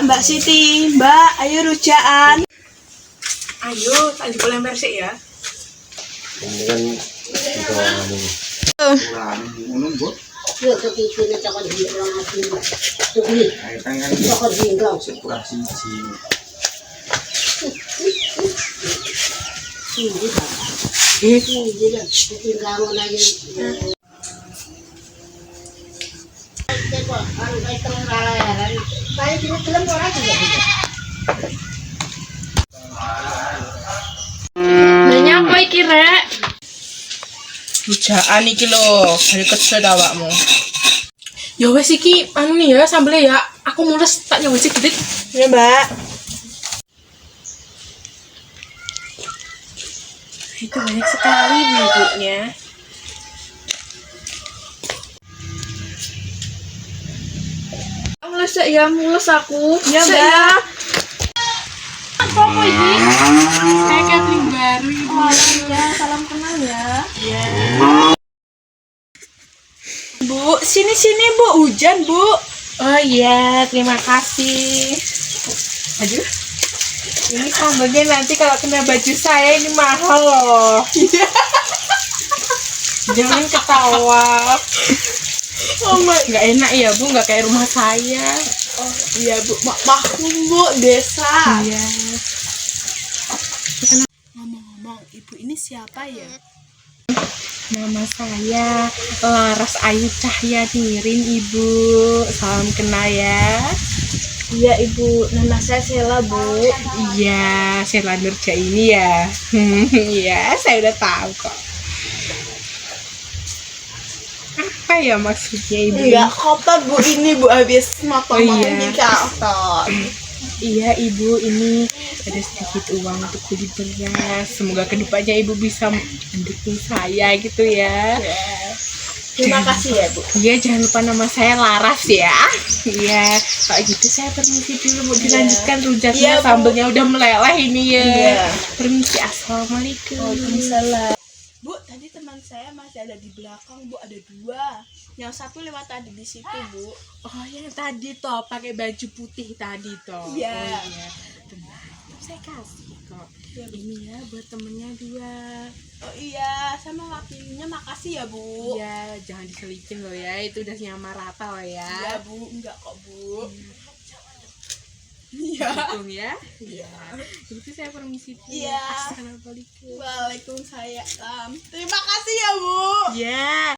Mbak Siti, Mbak, ayo rujaan. Ayo, tak boleh bersih ya. Ini kan kurang menunggu. Yo kepikiran cakap di orang asing. Tuh, Kan cakap di engkau. kurang siji. Ini dia, tinggal mau nanya. Nanya apa iki, Rek? Rujaan iki lho, hari kesel awakmu. Ya wes iki anu nih ya sambelnya ya. Aku mules tak nyoba sedikit. Ya, Mbak. Itu banyak sekali bumbunya. Mules ya, mules aku. Ya, Mbak. Apa ini? Kayak catering baru ibu. Ya, salam kenal ya. Bu, sini Bu, hujan Bu. Oh iya, terima kasih. Aduh. Ini sambelnya nanti kalau kena baju saya ini mahal loh. Jangan ketawa. Oh my. Nggak enak ya Bu, nggak kayak rumah saya. Oh iya Bu, maklum Bu, desa. Iya. Ngomong-ngomong, Ibu ini siapa ya? Nama saya Laras Ayu Cahyanirin Ibu. Salam kenal ya. Iya Ibu, nama saya Sela Bu. Iya, Sheila Nurja ini ya. Iya, saya udah tahu kok. Apa ya maksudnya Ibu? Enggak kotor Bu, ini Bu habis motong-motong iya. di kotor. Iya Ibu, ini ada sedikit uang untuk beli beras. Semoga kedepannya Ibu bisa mendukung saya gitu ya. Terima kasih ya Bu. Iya, jangan lupa nama saya Laras ya. Iya, kalau gitu saya permisi dulu, mau dilanjutkan rujaknya, Iya, Bu. sambelnya udah meleleh ini ya. Iya. Permisi, assalamualaikum. Waalaikumsalam. Bu, tadi teman saya masih ada di belakang Bu, ada dua. Yang satu lewat tadi di situ Bu. Oh, yang tadi toh pakai baju putih tadi toh. Iya. Oh, iya. Tenang, itu saya kasih kok. Ini ya buat temennya dua. Oh iya, sama lakinya makasih ya Bu. Iya, jangan diselipin loh ya, itu udah nyamar rata loh ya. Iya Bu, enggak kok Bu. Iya. Hitung ya. Iya. Itu saya permisi dulu. Iya. Assalamualaikum. Waalaikumsalam. Terima kasih ya Bu. Ya.